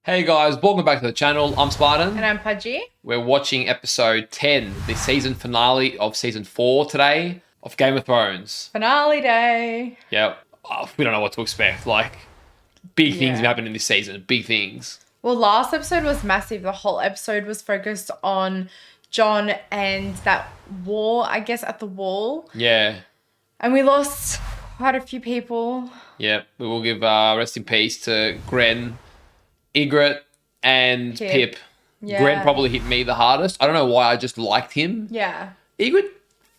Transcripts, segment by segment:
Hey guys, welcome back to the channel. I'm Spartan. And I'm Pudgy. We're watching episode 10, the season finale of season 4 today of Game of Thrones. Finale day. Yep. We don't know what to expect. Like, big things have Yeah. happened in this season. Big things. Well, last episode was massive. The whole episode was focused on Jon and that war, I guess, at the wall. Yeah. And we lost quite a few people. Yep. We will give rest in peace to Gren, Ygritte, and Pip. Yeah. Gren probably hit me the hardest. I don't know why, I just liked him. Yeah. Ygritte,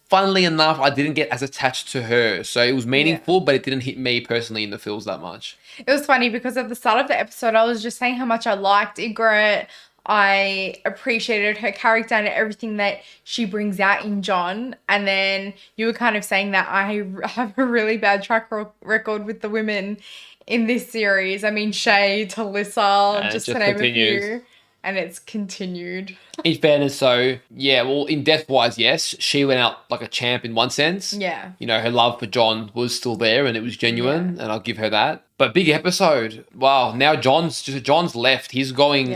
funnily enough, I didn't get as attached to her. So it was meaningful, but it didn't hit me personally in the feels that much. It was funny because at the start of the episode, I was just saying how much I liked Ygritte. I appreciated her character and everything that she brings out in Jon. And then you were kind of saying that I have a really bad track record with the women in this series. I mean, Shay, Talissa, And it just to just name continues. a few. And it's continued. In fairness, so yeah, well, in death wise, yes, she went out like a champ in one sense. Yeah. You know, her love for Jon was still there and it was genuine, and I'll give her that. But big episode. Wow, now Jon's left. He's going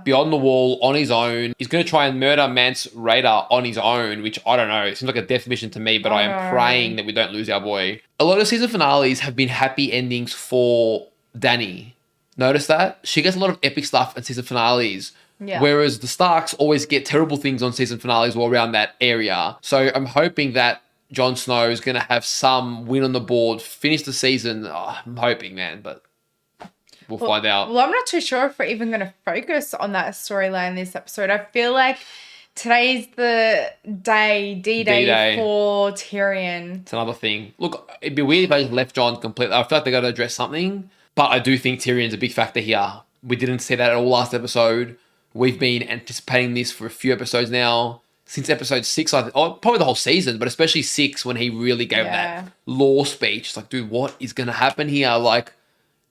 beyond the wall on his own. He's going to try and murder Mance Rayder on his own, which I don't know. It seems like a death mission to me, but I am praying that we don't lose our boy. A lot of season finales have been happy endings for Dany. Notice that? She gets a lot of epic stuff in season finales. Yeah. Whereas the Starks always get terrible things on season finales or around that area. So I'm hoping that Jon Snow is going to have some win on the board, finish the season. Oh, I'm hoping, man, but we'll find out. Well, I'm not too sure if we're even going to focus on that storyline this episode. I feel like today's the D-Day D-Day. for Tyrion. It's another thing. Look, it'd be weird if I just left Jon completely. I feel like they got to address something, but I do think Tyrion's a big factor here. We didn't see that at all last episode. We've been anticipating this for a few episodes now. Since episode 6, probably the whole season, but especially 6 when he really gave that law speech. It's like, dude, what is going to happen here? Like,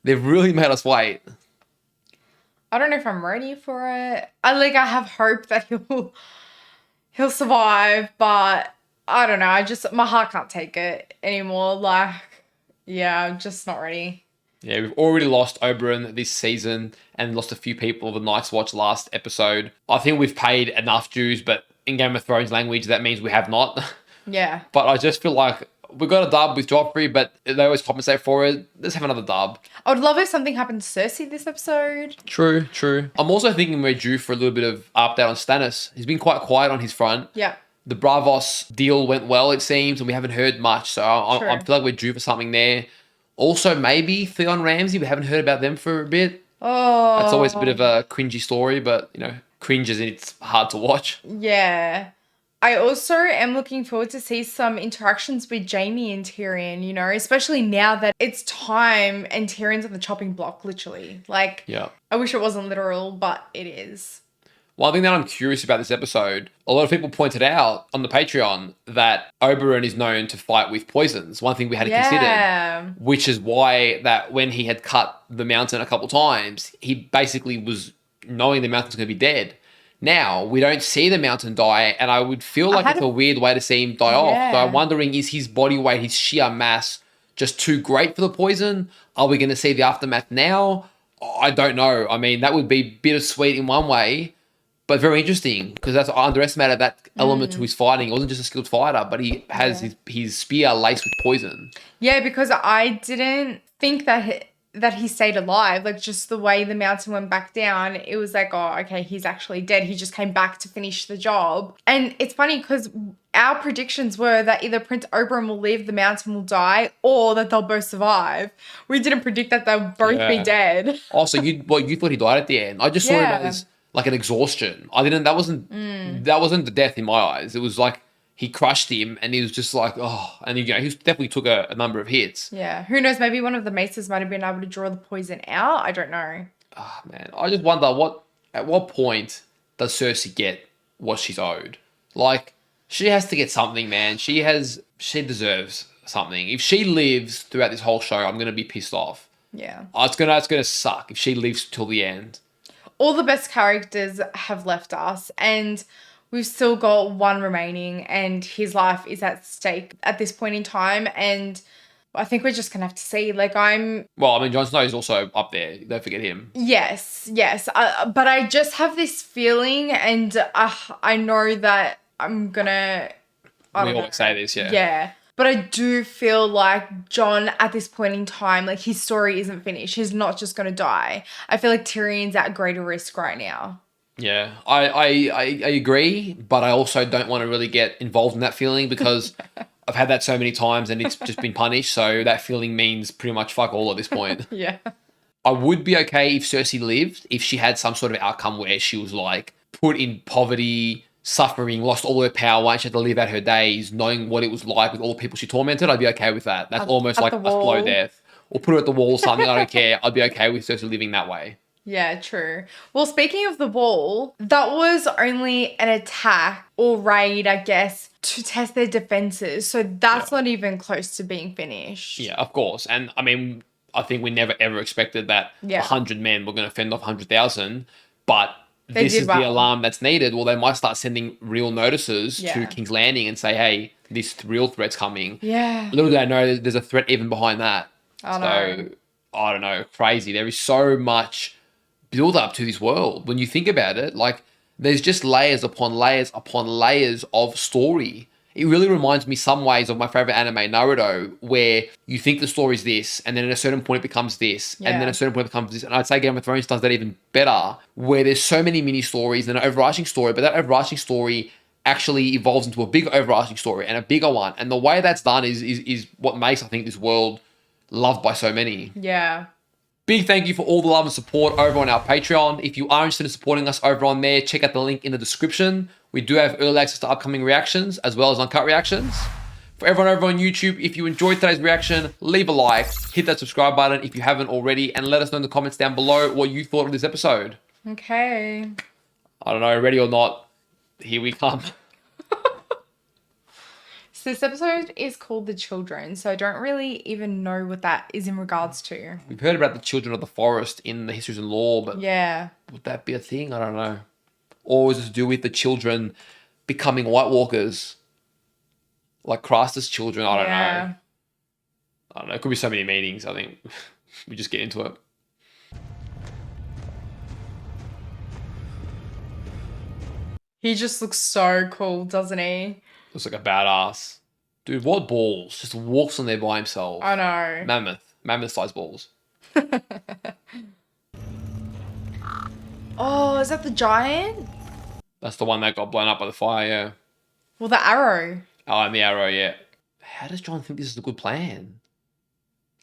they've really made us wait. I don't know if I'm ready for it. I have hope that he'll survive, but I don't know. My heart can't take it anymore. Like, yeah, I'm just not ready. Yeah, we've already lost Oberyn this season and lost a few people of the Night's Watch last episode. I think we've paid enough dues, but in Game of Thrones language, that means we have not. Yeah. But I just feel like we got a dub with Joffrey, but they always compensate for it. Let's have another dub. I would love if something happened to Cersei this episode. True. I'm also thinking we're due for a little bit of update on Stannis. He's been quite quiet on his front. Yeah. The Bravos deal went well, it seems, and we haven't heard much. So I feel like we're due for something there. Also, maybe Theon Ramsay. We haven't heard about them for a bit. Oh. That's always a bit of a cringy story, but, you know, cringe as in it's hard to watch. Yeah. I also am looking forward to see some interactions with Jaime and Tyrion, you know, especially now that it's time and Tyrion's on the chopping block, literally. Like, Yeah. I wish it wasn't literal, but it is. One thing that I'm curious about this episode, a lot of people pointed out on the Patreon that Oberyn is known to fight with poisons. One thing we hadn't considered, which is why that when he had cut the mountain a couple times, he basically was knowing the mountain's going to be dead. Now, we don't see the mountain die, and I would feel like it's a weird way to see him die off. So I'm wondering, is his body weight, his sheer mass, just too great for the poison? Are we going to see the aftermath now? I don't know. I mean, that would be bittersweet in one way, but very interesting, because I underestimated that element to his fighting. He wasn't just a skilled fighter, but he has his spear laced with poison. Yeah, because I didn't think that he stayed alive. Like, just the way the mountain went back down, it was like, oh, okay, he's actually dead. He just came back to finish the job. And it's funny because our predictions were that either Prince Oberyn will live, the mountain will die, or that they'll both survive. We didn't predict that they'll both be dead. Also, you thought he died at the end. I just saw it as like an exhaustion. That wasn't the death in my eyes. It was like he crushed him and he was just like, oh, and he definitely took a number of hits. Yeah. Who knows? Maybe one of the maces might have been able to draw the poison out. I don't know. Oh, man. I just wonder at what point does Cersei get what she's owed? Like, she has to get something, man. She deserves something. If she lives throughout this whole show, I'm going to be pissed off. Yeah. It's gonna suck if she lives till the end. All the best characters have left us, and we've still got one remaining, and his life is at stake at this point in time. And I think we're just going to have to see. Like, Well, I mean, Jon Snow is also up there. Don't forget him. Yes. But I just have this feeling, and I know that I'm going to... We always say this, yeah. Yeah. But I do feel like Jon, at this point in time, like, his story isn't finished. He's not just going to die. I feel like Tyrion's at greater risk right now. Yeah, I agree, but I also don't want to really get involved in that feeling because I've had that so many times and it's just been punished. So that feeling means pretty much fuck all at this point. Yeah. I would be okay if Cersei lived, if she had some sort of outcome where she was like put in poverty, suffering, lost all her power, and she had to live out her days knowing what it was like with all the people she tormented. I'd be okay with that. That's almost like a slow death. Or put her at the wall or something. I don't care. I'd be okay with Cersei living that way. Yeah, true. Well, speaking of the wall, that was only an attack or raid, I guess, to test their defenses. So that's not even close to being finished. Yeah, of course. And I mean, I think we never ever expected that 100 men were going to fend off 100,000. But this is the alarm that's needed. Well, they might start sending real notices to King's Landing and say, hey, this real threat's coming. Yeah. Little do they know there's a threat even behind that. I know. I don't know. Crazy. There is so much build up to this world. When you think about it, like there's just layers upon layers upon layers of story. It really reminds me some ways of my favorite anime, Naruto, where you think the story's this, and then at a certain point it becomes this, and then at a certain point it becomes this. And I'd say Game of Thrones does that even better, where there's so many mini stories and an overarching story, but that overarching story actually evolves into a big overarching story and a bigger one. And the way that's done is what makes, I think, this world loved by so many. Yeah. Big thank you for all the love and support over on our Patreon. If you are interested in supporting us over on there, check out the link in the description. We do have early access to upcoming reactions as well as uncut reactions. For everyone over on YouTube, if you enjoyed today's reaction, leave a like, hit that subscribe button if you haven't already, and let us know in the comments down below what you thought of this episode. Okay. I don't know, ready or not, here we come. So this episode is called The Children, so I don't really even know what that is in regards to. We've heard about the children of the forest in the histories and lore, but would that be a thing? I don't know. Or is it to do with the children becoming White Walkers? Like Craster's children? I don't know. I don't know. It could be so many meanings. I think we just get into it. He just looks so cool, doesn't he? Looks like a badass. Dude, what balls? Just walks on there by himself. I know. Mammoth-sized balls. Oh, is that the giant? That's the one that got blown up by the fire, yeah. Well, the arrow. Oh, and the arrow, yeah. How does Jon think this is a good plan?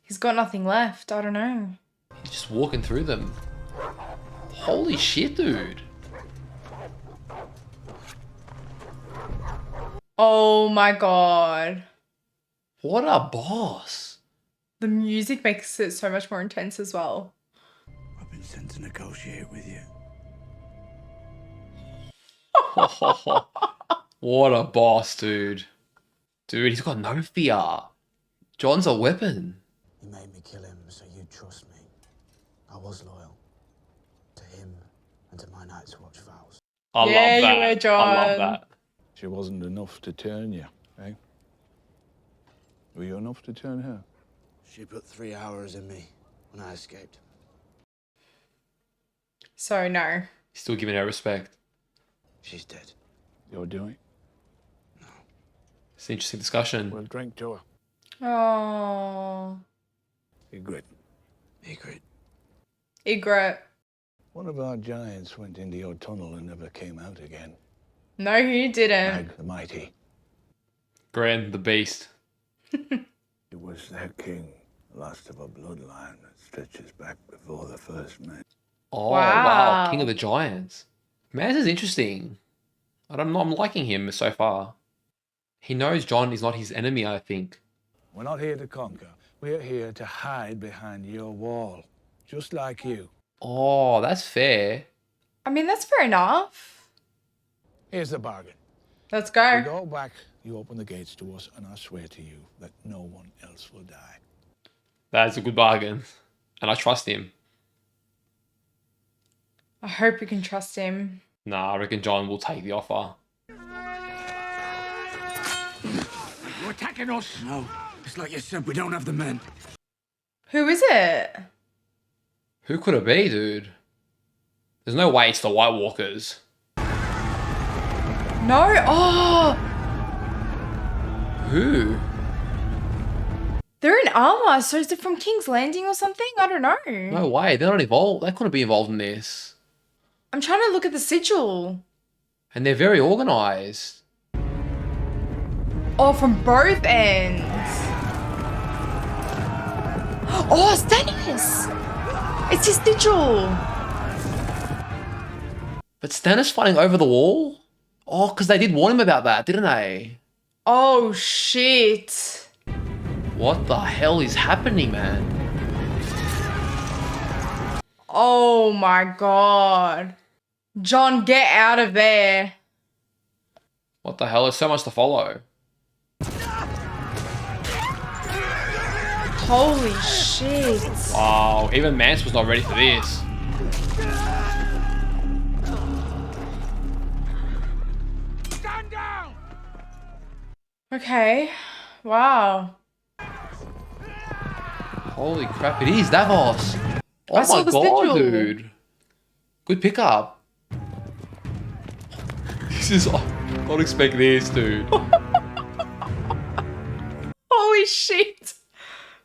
He's got nothing left. I don't know. He's just walking through them. Holy shit, dude. Oh my god. What a boss. The music makes it so much more intense as well. I've been sent to negotiate with you. What a boss, dude. Dude, he's got no fear. Jon's a weapon. He made me kill him so you'd trust me. I was loyal. To him and to my Night's Watch vows. I love that. You were, Jon. I love that. She wasn't enough to turn you, eh? Were you enough to turn her? She put 3 hours in me when I escaped. So, no. Still giving her respect. She's dead. You're doing? No. It's an interesting discussion. We'll drink to her. Oh. Ygritte. Ygritte. Ygritte. One of our giants went into your tunnel and never came out again. No, he didn't. Mag the Mighty. Bran the Beast. He was their king, last of a bloodline that stretches back before the first man. Oh, wow. King of the Giants. Man, this is interesting. I'm liking him so far. He knows Jon is not his enemy, I think. We're not here to conquer. We're here to hide behind your wall. Just like you. Oh, that's fair. I mean, that's fair enough. Here's the bargain. Let's go. We go back, you open the gates to us, and I swear to you that no one else will die. That's a good bargain. And I trust him. I hope we can trust him. Nah, I reckon Jon will take the offer. You attacking us? No. It's like you said, we don't have the men. Who is it? Who could it be, dude? There's no way it's the White Walkers. No. Oh, Who? they're in armor. So is it from King's Landing or something? I don't know. No way. They're not involved. They couldn't be involved in this. I'm trying to look at the sigil. And they're very organized. Oh, from both ends. Oh, Stannis! It's his sigil. But Stannis fighting over the wall? Oh, because they did warn him about that, didn't they? Oh, shit. What the hell is happening, man? Oh my god. Jon, get out of there. What the hell? There's so much to follow. Holy shit. Wow, even Mance was not ready for this. Stand down! Okay. Wow. Holy crap, it is Davos. Oh I saw my the god, sigil. dude. Good pickup. This is... Not expect this, dude. Holy shit.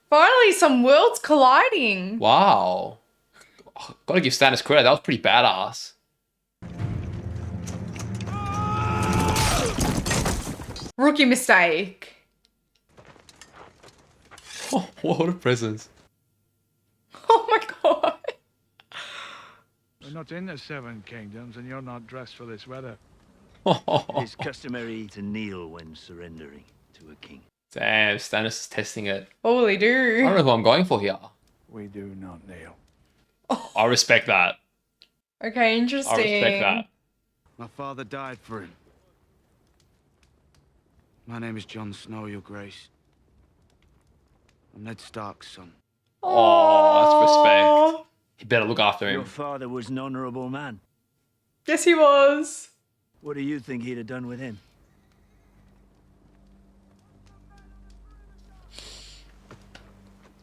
Finally, some worlds colliding. Wow. Gotta give Stannis credit, that was pretty badass. Rookie mistake. Oh, what a presence. Oh my god. We're not in the Seven Kingdoms, and you're not dressed for this weather. It is customary to kneel when surrendering to a king. Damn, Stannis is testing it. Holy I don't dude. know who I'm going for here. We do not kneel. I respect that. Okay, interesting. I respect that. My father died for him. My name is Jon Snow, Your Grace. I'm Ned Stark's son. Oh, that's respect. You better look after Your him. father was an honourable man. Yes, he was. What do you think he'd have done with him?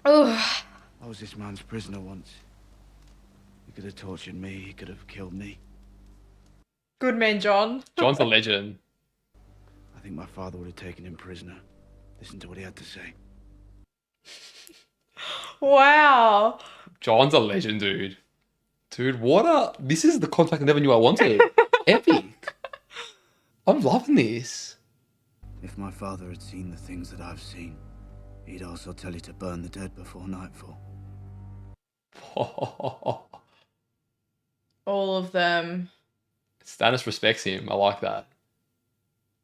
Ugh. I was this man's prisoner once. He could have tortured me, he could have killed me. Good man, Jon. John's a legend. I think my father would have taken him prisoner. Listen to what he had to say. Wow. John's a legend, dude. Dude, what a... This is the contact I never knew I wanted. Epic. I'm loving this. If my father had seen the things that I've seen, he'd also tell you to burn the dead before nightfall. All of them. Stannis respects him. I like that.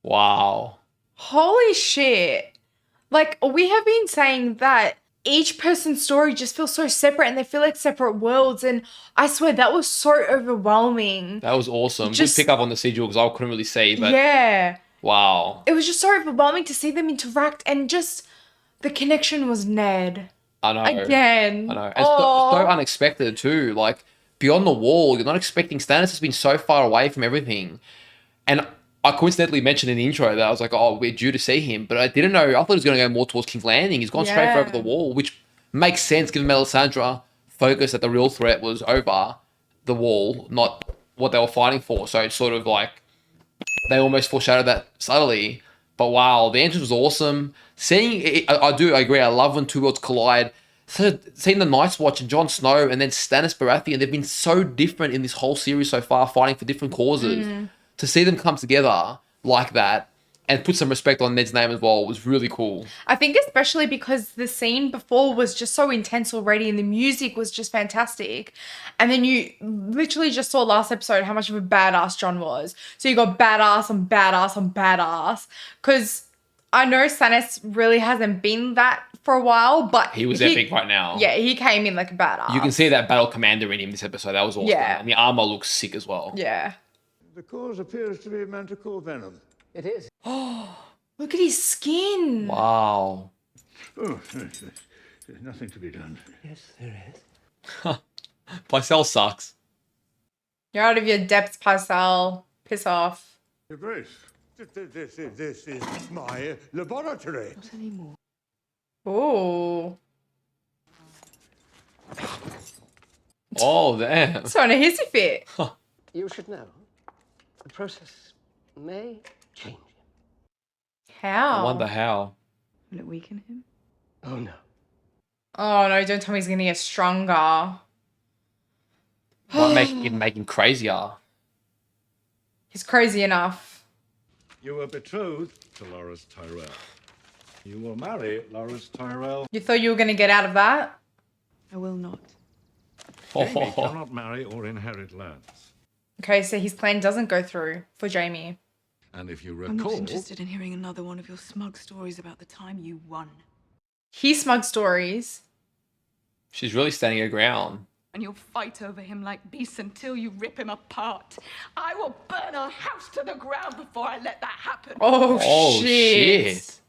Wow. Holy shit. Like, we have been saying that each person's story just feels so separate and they feel like separate worlds. And I swear that was so overwhelming. That was awesome. Just- Good pick up on the sigil because I couldn't really see, but Yeah. wow. It was just so overwhelming to see them interact and just the connection was Ned. I know. Again. I know. And so Oh. unexpected too. Like beyond the wall, you're not expecting Stannis has been so far away from everything. And I coincidentally mentioned in the intro that I was like, oh, we're due to see him. But I didn't know. I thought he was going to go more towards King's Landing. He's gone straight for Yeah. over the wall, which makes sense given Melisandre focused that the real threat was over the wall, not what they were fighting for. So it's sort of like they almost foreshadowed that subtly. But wow, the entrance was awesome. Seeing it, I agree. I love when two worlds collide. So seeing the Night's Watch and Jon Snow and then Stannis Baratheon, they've been so different in this whole series so far, fighting for different causes. To see them come together like that and put some respect on Ned's name as well was really cool. I think especially because the scene before was just so intense already and the music was just fantastic. And then you literally just saw last episode how much of a badass Jon was. So you got badass on badass on badass. Because I know Stannis really hasn't been that for a while, but He was epic right now. Yeah, he came in like a badass. You can see that battle commander in him this episode. That was awesome. Yeah. And the armor looks sick as well. Yeah. The cause appears to be manticore venom. Look at his skin. Wow. Oh, there's nothing to be done. Pycelle sucks. You're out of your depths, Pycelle. Piss off. Your Grace, this is my laboratory. Ooh. Oh, damn. It's on a hissy fit. You should know. The process may change him. How? I wonder how. Will it weaken him? Oh, no. Oh no, don't tell me he's gonna get stronger. Might make him crazier. He's crazy enough. You were betrothed to Loras Tyrell. You will marry Loras Tyrell. You thought you were gonna get out of that? I will not. Jaime cannot marry or inherit lands. Okay, so his plan doesn't go through for Jaime. And if you I'm not recall, interested in hearing another one of your smug stories about the time you won. He smug stories. She's really standing her ground. And you'll fight over him like beasts until you rip him apart. I will burn our house to the ground before I let that happen. Oh, shit.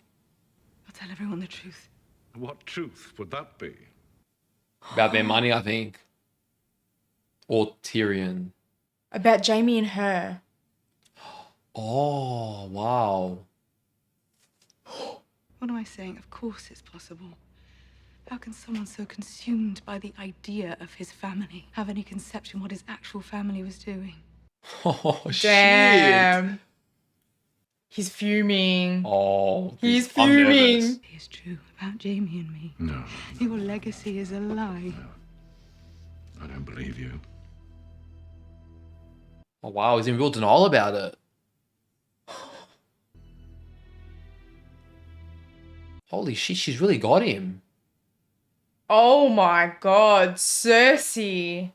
I'll tell everyone the truth. what truth would that be? About their money, I think. Or Tyrion. About Jaime and her. Oh, wow. What am I saying? Of course it's possible. How can someone so consumed by the idea of his family have any conception what his actual family was doing? Oh, shit. Damn. He's fuming. Oh, He's I'm nervous. fuming. It's true about Jaime and me. No, Your legacy is a lie. I don't believe you. Oh, wow, he's in real denial about it. Holy shit, she's really got him. Oh my god, Cersei.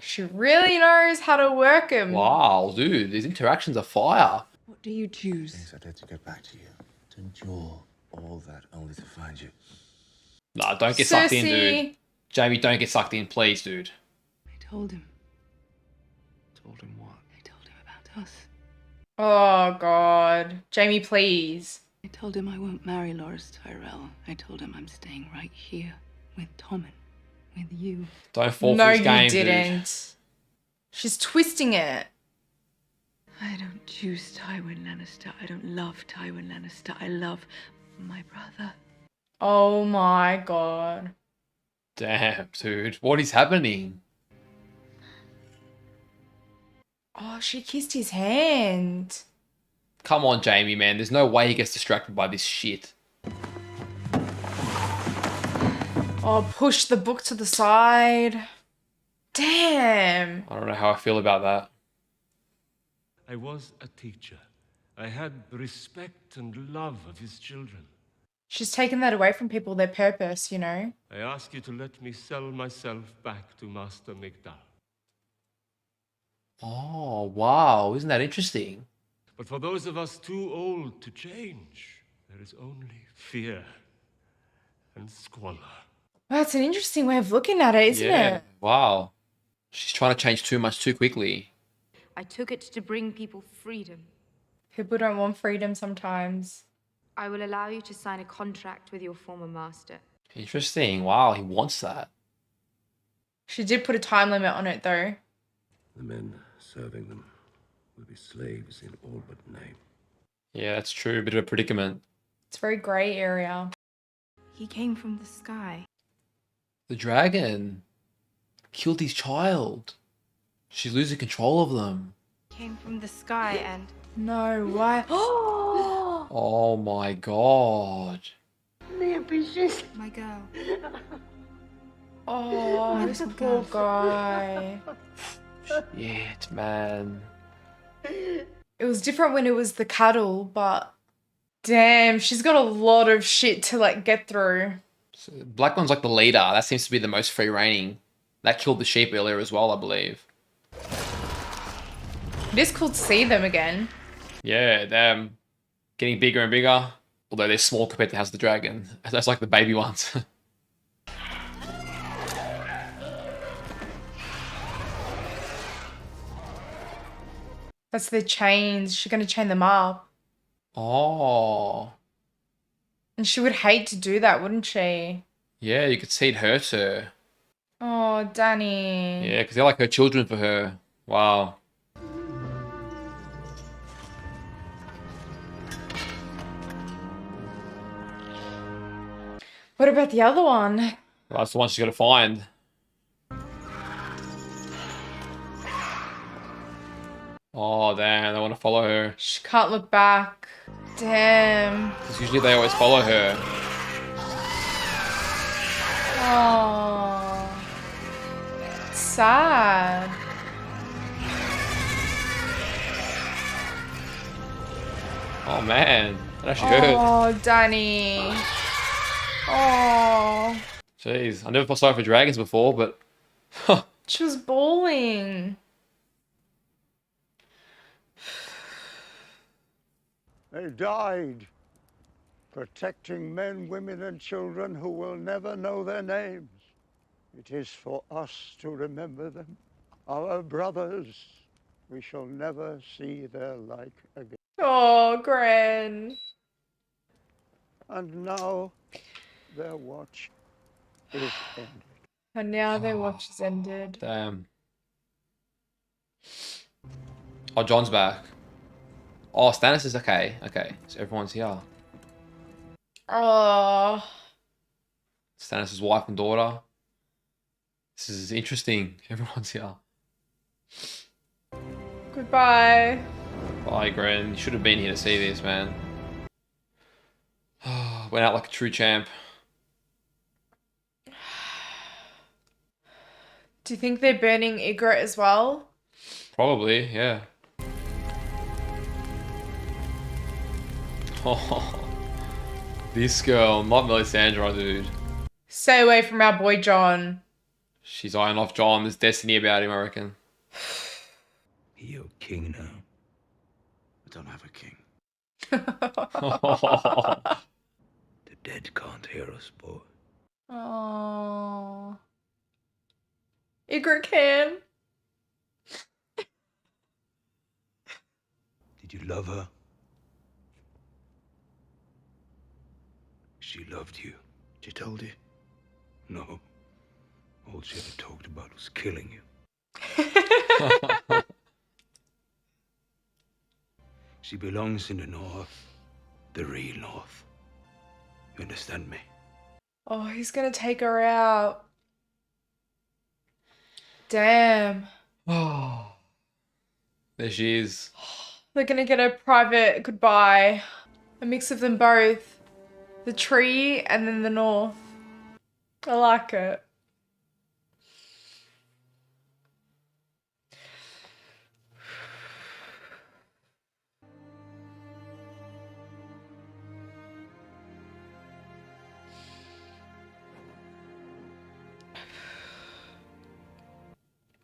She really knows how to work him. Wow, dude, these interactions are fire. What do you choose? Things I did to get back to you. To endure all that only to find you. Nah, don't get sucked in, Cersei. dude. Jamie, don't get sucked in, please, dude. I told him. Told him what? I told him about us. Oh god. Jaime, please. I told him I won't marry Loras Tyrell. I told him I'm staying right here with Tommen, with you. Don't fall No, for his game, you didn't. She's twisting it. I don't choose Tywin Lannister. I don't love Tywin Lannister. I love my brother. Oh my god. dude. Damn, dude. What is happening? Oh, she kissed his hand. Come on, Jamie, man. There's no way he gets distracted by this shit. Oh, push the book to the side. Damn. I don't know how I feel about that. I was a teacher. I had respect and love of his children. She's taken that away from people, their purpose, you know? I ask you to let me sell myself back to Master Migdal. Oh, wow. Isn't that interesting? But for those of us too old to change, there is only fear and squalor. Well, that's an interesting way of looking at it, isn't it? Wow. She's trying to change too much too quickly. I took it to bring people freedom. People don't want freedom sometimes. I will allow you to sign a contract with your former master. Interesting. Wow, he wants that. She did put a time limit on it, though. The men serving them will be slaves in all but name. Yeah, that's true. Bit of a predicament. It's a very grey area. He came from the sky. The dragon killed his child. She's losing control of them. Came from the sky and... No, why? Oh my god. My girl. Oh, the poor guy. Shit, man. It was different when it was the cattle, but damn, she's got a lot of shit to like get through. So Blackburne's like the leader. That seems to be the most free reigning. That killed the sheep earlier as well, I believe. It is cool to see them again. Yeah, they're getting bigger and bigger. Although they're small compared to House of the Dragon. That's like the baby ones. That's their chains. She's going to chain them up. Oh. And she would hate to do that, wouldn't she? Yeah, you could see it hurt her. Oh, Danny. Yeah, because they're like her children for her. Wow. What about the other one? Well, that's the one she's got to find. Oh, damn. They want to follow her. She can't look back. Damn. Because usually they always follow her. Oh. Sad. Oh, man. That actually hurt. Oh, Danny. Oh. Jeez. I never felt sorry for dragons before, but... She was bawling. They died protecting men, women, and children who will never know their names. It is for us to remember them. Our brothers, we shall never see their like again. Oh, Gran. And now their watch is ended. And now their watch has ended. Damn. Oh, John's back. Oh, Stannis is okay. Okay, so everyone's here. Oh. Stannis' wife and daughter. This is interesting. Everyone's here. Goodbye. Bye, Gren. You should have been here to see this, man. Went out like a true champ. Do you think they're burning Ygritte as well? Probably, yeah. Oh, this girl, not Melisandre, dude. Stay away from our boy John. She's eyeing off John. There's destiny about him, I reckon. You're king now. I don't have a king. The dead can't hear us, boy. Oh. Ygritte can. Did you love her? She loved you. She told you? No. All she ever talked about was killing you. She belongs in the north. The real north. You understand me? Oh, he's gonna take her out. Damn. Oh. There she is. They're gonna get a private goodbye. A mix of them both. The tree and then the north. I like it.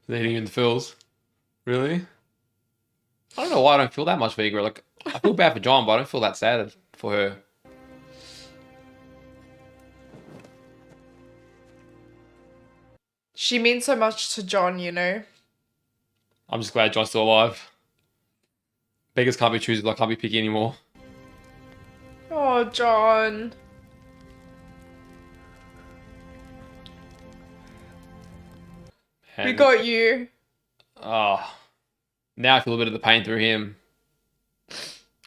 They're hitting you in the feels. Really? I don't know why I don't feel that much for Ygritte. Like, I feel bad for John, but I don't feel that sad for her. She means so much to John, you know. I'm just glad John's still alive. Beggars can't be choosers, I can't be picky anymore. Oh, John. We got you. Oh. Now I feel a bit of the pain through him.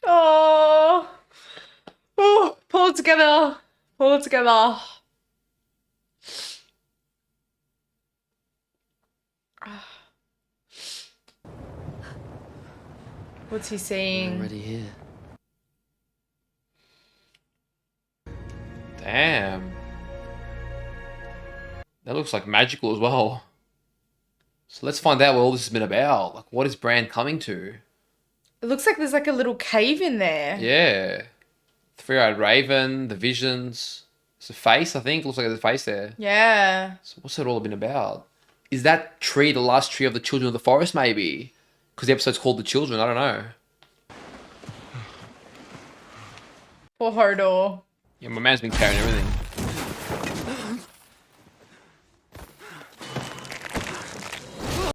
Oh. Oh, pull it together. Pull it together. What's he saying? I'm already here. Damn. That looks like magical as well. So let's find out what all this has been about. Like, what is Bran coming to? It looks like there's like a little cave in there. Yeah. Three-eyed raven, the visions. It's a face, I think. Looks like there's a face there. Yeah. So what's it all been about? Is that tree the last tree of the Children of the Forest, maybe? Because the episode's called The Children. I don't know. Poor Hodor. Yeah, my man's been carrying everything.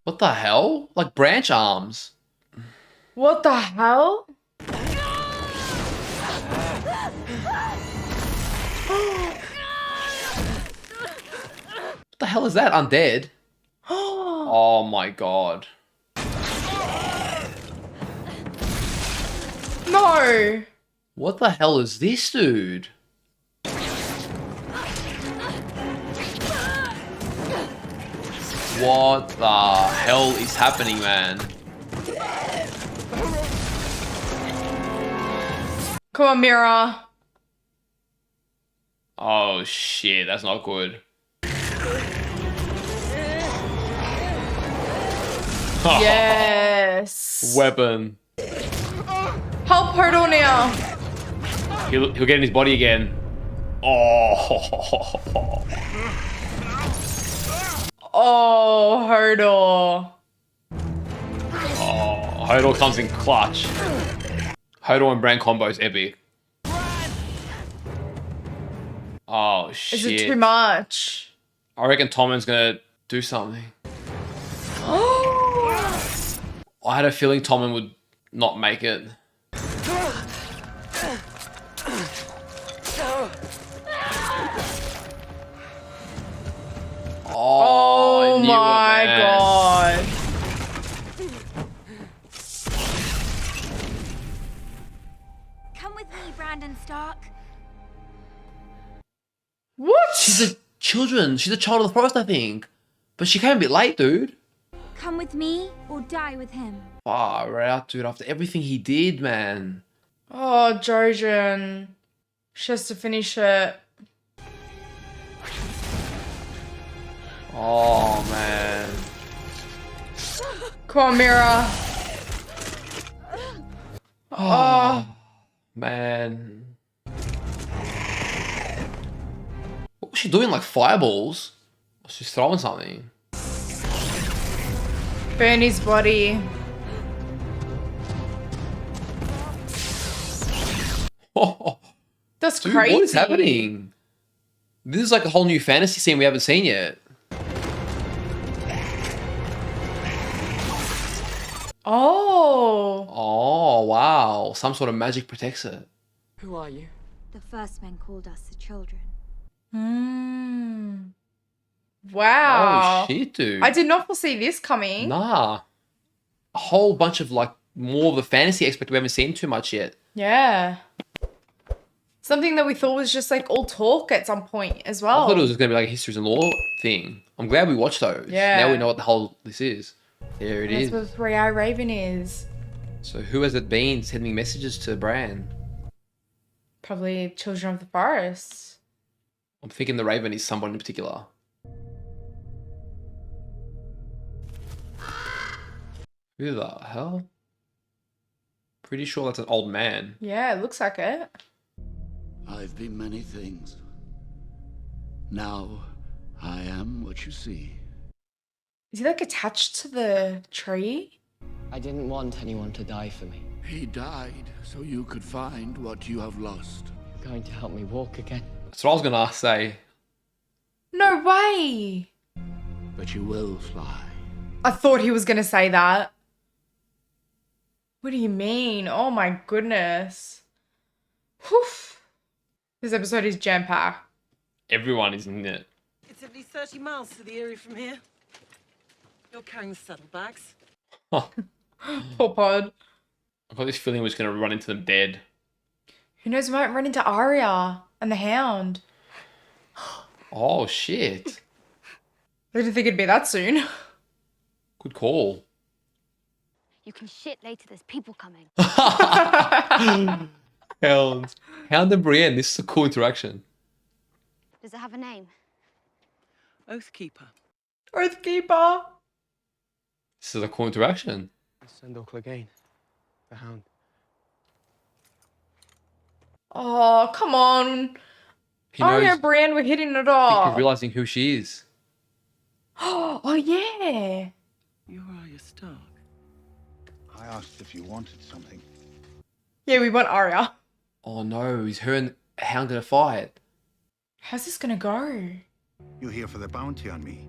What the hell? Like branch arms. What the hell? What the hell is that? Undead? Oh my god. No. What the hell is this, dude? What the hell is happening, man? Come on, Mira. Oh shit, that's not good. Yes. Weapon. Help Hodor now. He'll get in his body again. Oh. Oh, Hodor. Oh, Hodor comes in clutch. Hodor and Bran combo is epic. Oh shit. Is it too much? I reckon Tommen's gonna do something. I had a feeling Tommen would not make it. Oh my god. Come with me, Brandon Stark. What? She's a children. She's a child of the forest, I think. But she came a bit late, dude. Come with me or die with him. Far out, dude. After everything he did, man. Oh, Jojen. She has to finish it. Oh, man. Come on, Mira. Oh, man. What was she doing? Like fireballs? She's throwing something. Burn his body. Oh, that's dude, crazy. what is happening? This is like a whole new fantasy scene we haven't seen yet. Oh. Oh, wow. Some sort of magic protects it. Who are you? The first men called us the children. Wow. Oh, shit, dude. I did not foresee this coming. Nah. A whole bunch of like more of the fantasy aspect we haven't seen too much yet. Yeah. Something that we thought was just like all talk at some point as well. I thought it was just going to be like a histories and law thing. I'm glad we watched those. Yeah. Now we know what the hell this is. There it is. That's what Three Eye Raven is. So who has it been sending messages to Bran? Probably Children of the Forest. I'm thinking the Raven is someone in particular. Who the hell? Pretty sure that's an old man. Yeah, it looks like it. I've been many things. Now, I am what you see. Is he like attached to the tree? I didn't want anyone to die for me. He died so you could find what you have lost. You're going to help me walk again? That's what I was going to say. No way. But you will fly. I thought he was going to say that. What do you mean? Oh my goodness. Whew. This episode is jam-packed. Everyone is in it. It's at least 30 miles to the Eyrie from here. You're carrying the saddlebags. Poor Pod. I've got this feeling we're just going to run into them dead. Who knows, we might run into Arya and the Hound. Oh, shit. I didn't think it'd be that soon. Good call. You can shit later, there's people coming. Hound. Hound and Brienne, this is a cool interaction. Does it have a name? Oathkeeper. Oathkeeper. This is a cool interaction. Sandor Clegane, the Hound. Oh, come on. He Arya knows, and Brienne were hitting it he's off. realizing who she is. Oh, yeah. You're Arya Stark. I asked if you wanted something. Yeah, we want Arya. Oh no, is her and Hound in a fight? How's this gonna go? You here for the bounty on me?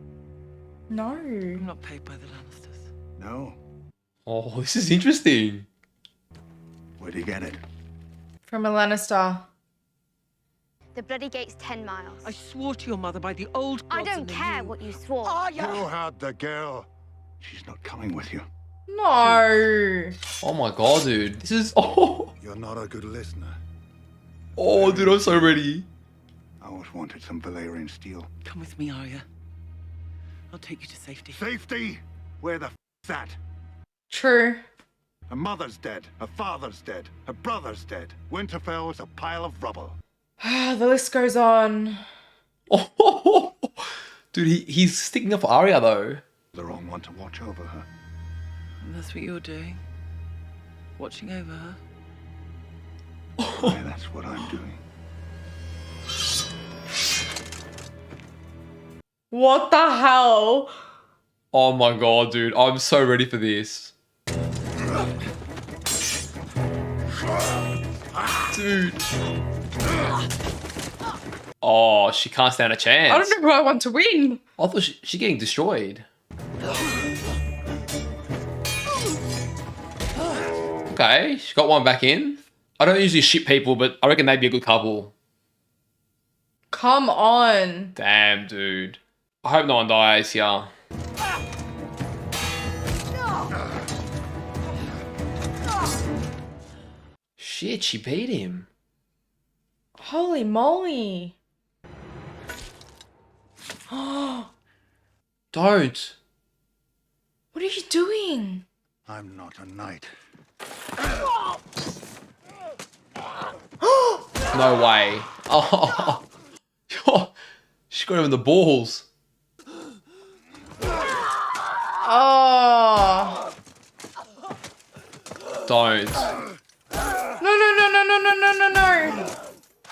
No. I'm not paid by the Lannisters. No. Oh, this is interesting. Where'd you get it? From a Lannister. The Bloody Gate's 10 miles. I swore to your mother by the old I gods don't and the care new. what you swore. You had the girl. She's not coming with you. No. Oh my god, dude. This is... Oh, You're not a good listener. oh dude, I'm so ready. I always wanted some Valyrian steel. Come with me, Arya. I'll take you to safety. Safety? Where the f***'s that? True. Her mother's dead. Her father's dead. Her brother's dead. Winterfell's a pile of rubble. The list goes on. Dude, he's sticking up for Arya though. The wrong one to watch over her. And that's what you're doing? Watching over her? Yeah, that's what I'm doing. What the hell? Oh my god, dude. I'm so ready for this. Dude. Oh, she can't stand a chance. I don't know who I want to win. I thought she's getting destroyed. Okay, she got one back in. I don't usually ship people, but I reckon they'd be a good couple. Come on. Damn, dude. I hope no one dies here. Shit, she beat him. Holy moly. Don't. What are you doing? I'm not a knight. No way. Oh. She got him in the balls. Oh. Don't. No.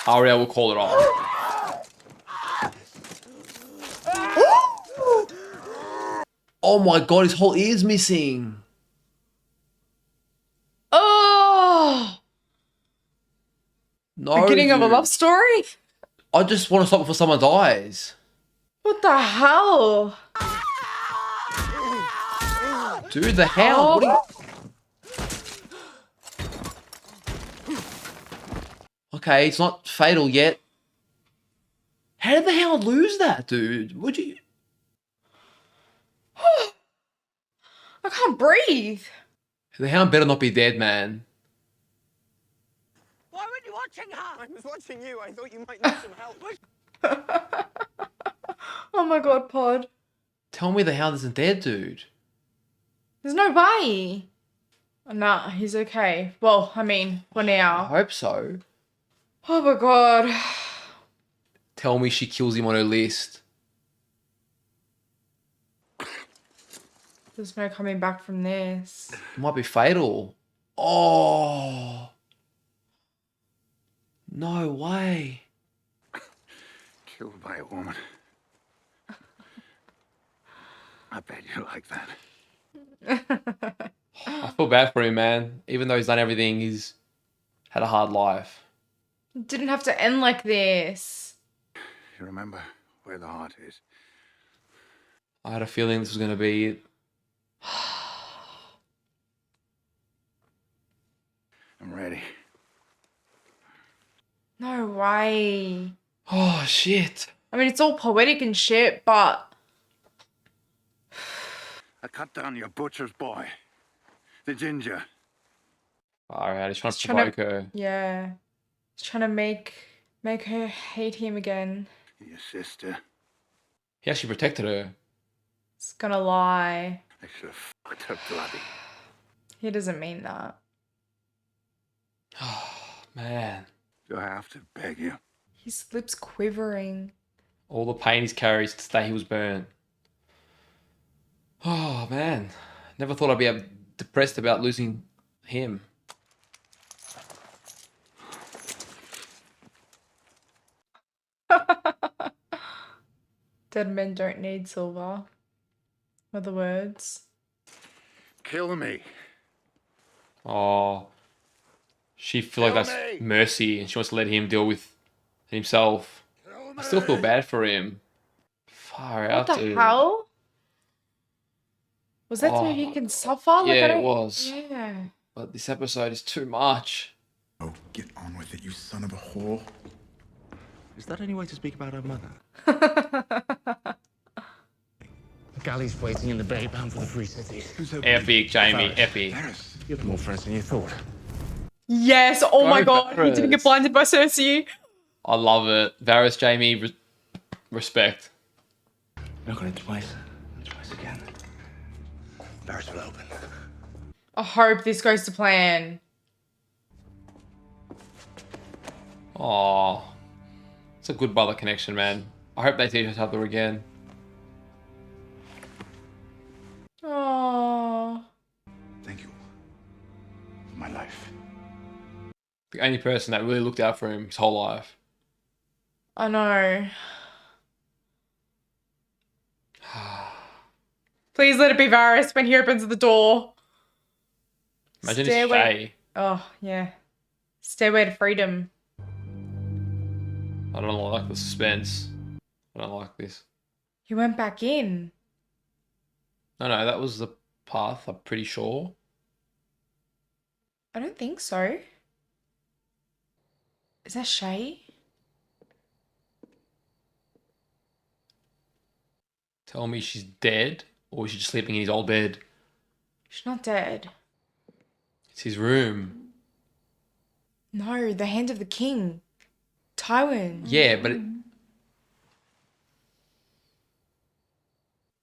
Arya will call it off. Oh my god, his whole ear's missing. Oh. No. Beginning of a dude. love story? I just want to stop before someone dies. What the hell? Dude, the hound. What are you... Okay, it's not fatal yet. How did the hound lose that, dude? Would you... I can't breathe. The hound better not be dead, man. Why weren't you watching her? I was watching you. I thought you might need some help. Oh my god, Pod. Tell me the hound isn't dead, dude. There's no way. Nah, he's okay. Well, I mean, for I now. hope so. Oh my god. Tell me she kills him on her list. There's no coming back from this. It might be fatal. Oh. No way. Killed by a woman. I bet you like that. I feel bad for him, man. Even though he's done everything, he's had a hard life. It didn't have to end like this. You remember where the heart is? I had a feeling this was going to be it. I'm ready. No way. Oh, shit. I mean, it's all poetic and shit, but... I cut down your butcher's boy. The ginger. Alright, he's trying to trying provoke her. Yeah. He's trying to make her hate him again. Your sister. He actually protected her. He's gonna lie. I should have fucked her bloody. He doesn't mean that. Oh, man. Do I have to beg you? His lips quivering. All the pain he's carried since the day he was burnt. Oh, man. Never thought I'd be depressed about losing him. Dead men don't need silver. Are the words. Kill me. Oh. She feel like Kill that's me. mercy and she wants to let him deal with himself. I still feel bad for him. Far out, What the dude. hell? Was that so Oh. he can suffer? Like, I Yeah, it don't- was. Yeah. But this episode is too much. Oh, get on with it, you son of a whore. Is that any way to speak about her mother? The galley's waiting in the bay bound for the Free City. Epic, Jamie, epic. You have more friends than you thought. Yes, oh my Go god, he didn't get Varys. blinded by Cersei. I love it. Varys, Jamie, respect. Look at it twice. Barrett will open. I hope this goes to plan. Aw. It's a good brother connection, man. I hope they teach each other again. Oh. Thank you for my life. The only person that really looked out for him his whole life. I know. Please let it be Varys when he opens the door. Imagine it's Shay. Oh, yeah. Stairway to freedom. I don't like the suspense. I don't like this. He went back in. No, that was the path, I'm pretty sure. I don't think so. Is that Shay? Tell me she's dead, or is she just sleeping in his old bed? She's not dead. It's his room. No, the Hand of the King. Tywin. Yeah, but...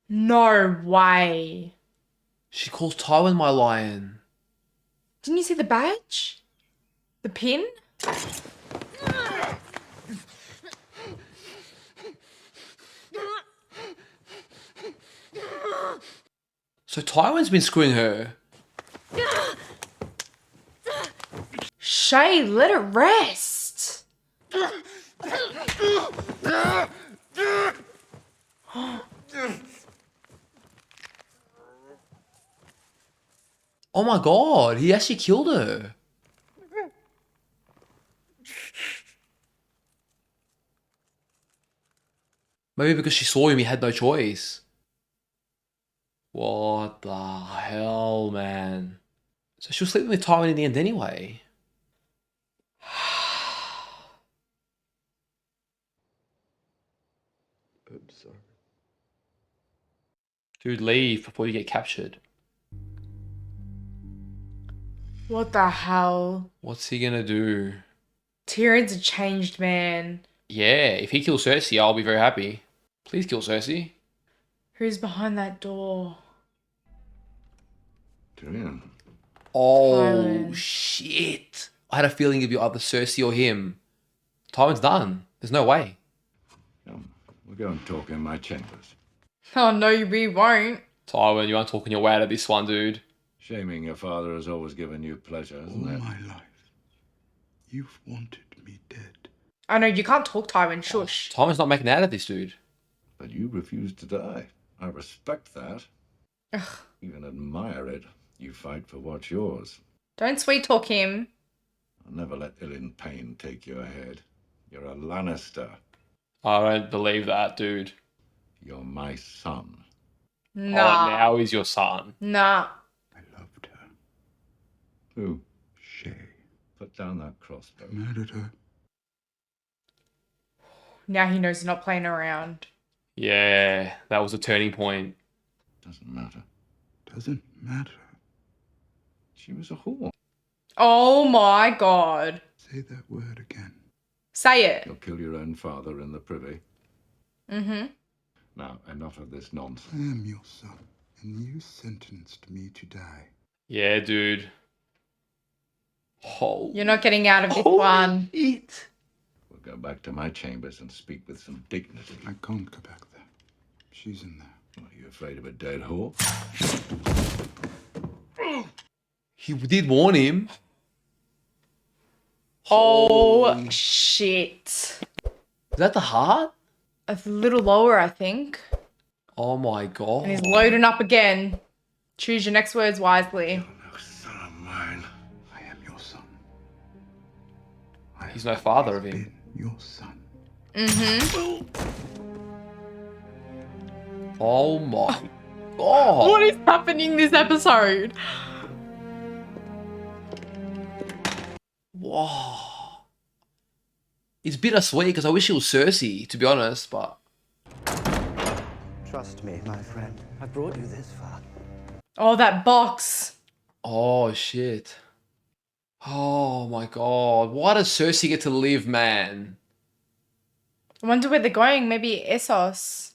No way. She calls Tywin my lion. Didn't you see the badge? The pin? So Tywin's been screwing her. Shay, let it rest. Oh my god, he actually killed her. Maybe because she saw him, he had no choice. What the hell, man? So she was sleeping with Tywin in the end anyway. I'm sorry. Dude, leave before you get captured. What the hell? What's he gonna do? Tyrion's a changed man. Yeah, if he kills Cersei, I'll be very happy. Please kill Cersei. Who's behind that door? Tyrion. Oh, Tywin. shit. I had a feeling it'd be either Cersei or him. Tywin's done. There's no way. We'll go and talk in my chambers. Oh no, we won't. Tywin, you aren't talking your way out of this one, dude. Shaming your father has always given you pleasure, All hasn't it? my life, you've wanted me dead. I know, you can't talk Tywin, shush. Tywin's not making out of this, dude. But you refuse to die. I respect that. Ugh. Even admire it. You fight for what's yours. Don't sweet talk him. I'll never let Ilyn Payne take your head. You're a Lannister. I don't believe that, dude. You're my son. Nah. Oh, now he's your son. Nah. Who? Shay. Put down that crossbow. Murdered her. Now he knows he's not playing around. Yeah, that was a turning point. Doesn't matter. Doesn't matter. She was a whore. Oh my god. Say that word again. Say it. You'll kill your own father in the privy. Mm-hmm. Now, enough of this nonsense. I am your son, and you sentenced me to die. Yeah, dude. You're not getting out of this one. We'll go back to my chambers and speak with some dignity. I can't go back there. She's in there. Are you afraid of a dead whore? He did warn him. Oh, shit. Is that the heart? A little lower, I think. Oh my god. And he's loading up again. Choose your next words wisely. Son of mine. I am your son. He's no father of him. Your son. Mm-hmm. Oh my god. What is happening this episode? Whoa. It's bittersweet because I wish it was Cersei, to be honest, but... Trust me, my friend. I brought you this far. Oh, that box. Oh, shit. Oh my god. Why does Cersei get to live, man? I wonder where they're going. Maybe Essos.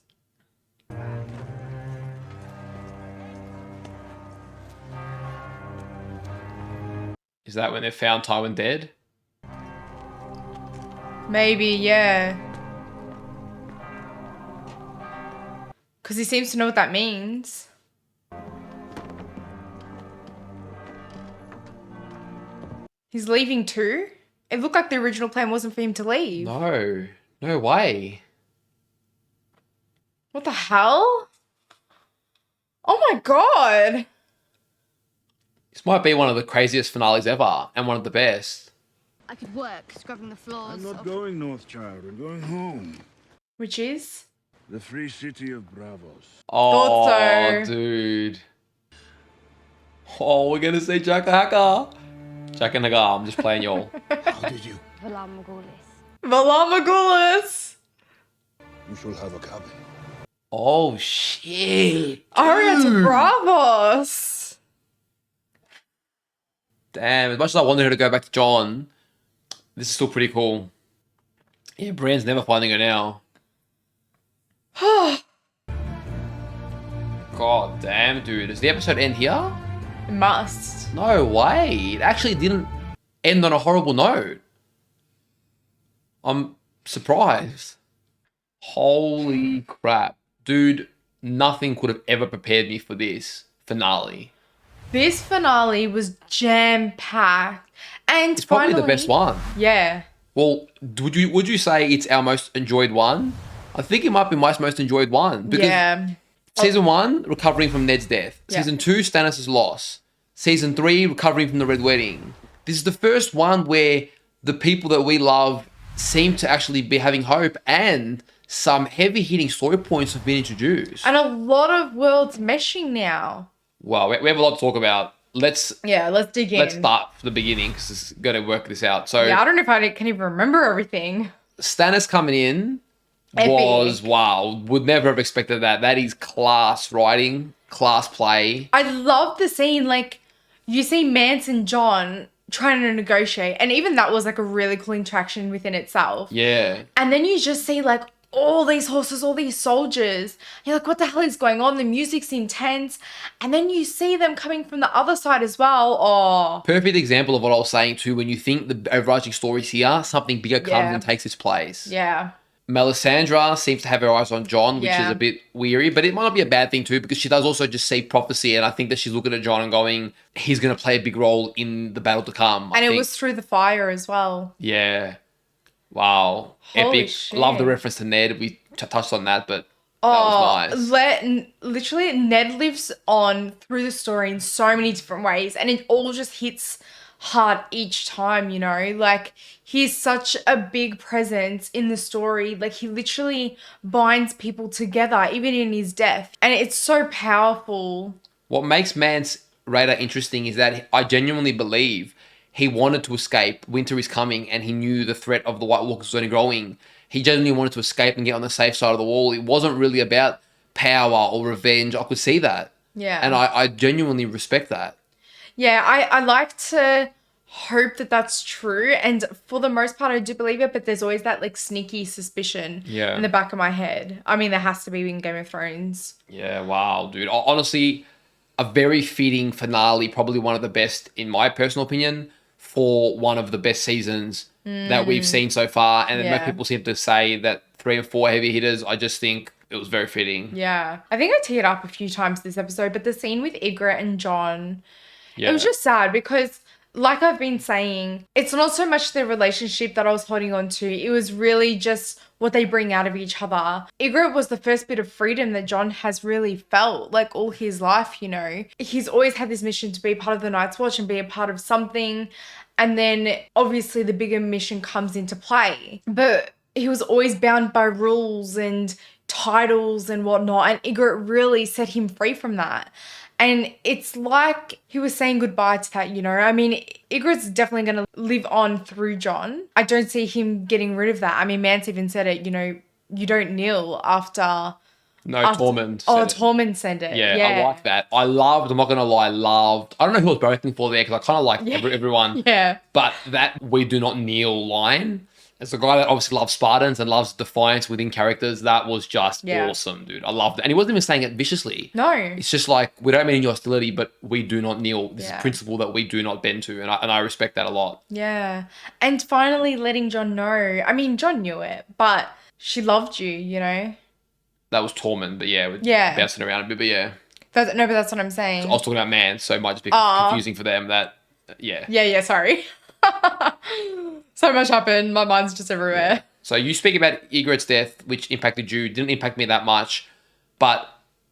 Is that when they found Tywin dead? Maybe, yeah. Because he seems to know what that means. He's leaving too? It looked like the original plan wasn't for him to leave. No. No way. What the hell? Oh my god. This might be one of the craziest finales ever and one of the best. I could work scrubbing the floors. I'm not going north, child. I'm going home. Which is? The free city of Bravos. Oh, Thought so. dude. Oh, we're going to see Jack Hacker. Jack and Hagar, I'm just playing y'all. How did you? Valar Morghulis. Valar Morghulis. You shall have a cabin. Oh, shit. Arya to Bravos. Damn, as much as I wanted her to go back to John, this is still pretty cool. Yeah, Brienne's never finding her now. God damn, dude. Does the episode end here? It must. No way. It actually didn't end on a horrible note. I'm surprised. Holy crap. Dude, nothing could have ever prepared me for this finale. This finale was jam-packed. And It's probably the best one. Yeah. Well, would you say it's our most enjoyed one? I think it might be my most enjoyed one. Because yeah. Season 1, recovering from Ned's death. Yeah. Season 2, Stannis' loss. Season 3, recovering from the Red Wedding. This is the first one where the people that we love seem to actually be having hope, and some heavy-hitting story points have been introduced. And a lot of worlds meshing now. Wow, we have a lot to talk about. Let's dig in. Let's start from the beginning because it's got to work this out. So yeah, I don't know if I can even remember everything. Stannis coming in Epic. was wow. Would never have expected that. That is class writing, class play. I love the scene. Like, you see Mance and John trying to negotiate, and even that was like a really cool interaction within itself. Yeah. And then you just see like all these horses, all these soldiers. You're like, what the hell is going on? The music's intense. And then you see them coming from the other side as well. Oh. Perfect example of what I was saying too. When you think the overarching story's here, something bigger comes and takes its place. Yeah. Melisandre seems to have her eyes on Jon, which is Yeah. a bit weary, but it might not be a bad thing too, because she does also just see prophecy, and I think that she's looking at Jon and going, he's going to play a big role in the battle to come. And it was through the fire as well. Yeah. Wow. Holy Epic. shit. Love the reference to Ned. We touched on that, but that was nice. Literally, Ned lives on through the story in so many different ways, and it all just hits hard each time, you know? Like, he's such a big presence in the story. Like, he literally binds people together, even in his death. And it's so powerful. What makes Mance Rayder interesting is that I genuinely believe he wanted to escape. Winter is coming, and he knew the threat of the White Walkers was only growing. He genuinely wanted to escape and get on the safe side of the wall. It wasn't really about power or revenge. I could see that. Yeah. And I genuinely respect that. Yeah, I like to hope that that's true. And for the most part, I do believe it. But there's always that like sneaky suspicion in the back of my head. I mean, there has to be in Game of Thrones. Yeah, wow, dude. Honestly, a very fitting finale. Probably one of the best, in my personal opinion, for one of the best seasons that we've seen so far. And most people seem to say that 3 and 4 heavy hitters. I just think it was very fitting. Yeah. I think I teared up a few times this episode, but the scene with Ygritte and Jon, it was just sad because, like I've been saying, it's not so much the relationship that I was holding on to. It was really just what they bring out of each other. Ygritte was the first bit of freedom that Jon has really felt, like all his life, you know. He's always had this mission to be part of the Night's Watch and be a part of something. And then obviously the bigger mission comes into play. But he was always bound by rules and titles and whatnot. And Ygritte really set him free from that. And it's like he was saying goodbye to that, you know. I mean, Ygritte's definitely going to live on through Jon. I don't see him getting rid of that. I mean, Mance even said it, you know, you don't kneel after... Tormund. Tormund said it. Yeah, I like that. I'm not going to lie, I don't know who I was voting for there because I kind of like everyone. Yeah. But that "we do not kneel" line As a guy that obviously loves Spartans and loves defiance within characters, that was just Yeah. awesome, dude. I loved it. And he wasn't even saying it viciously. No. It's just like, we don't mean any hostility, but we do not kneel. This is Yeah. a principle that we do not bend to. And I respect that a lot. Yeah. And finally letting John know. I mean, John knew it, but she loved you, you know? That was Tormund, but yeah, we're Yeah. bouncing around a bit, but yeah. No, but that's what I'm saying. I was talking about man, so it might just be Aw. confusing for them that, yeah. Yeah, sorry. So much happened. My mind's just everywhere. So you speak about Ygritte's death, which impacted you, didn't impact me that much, but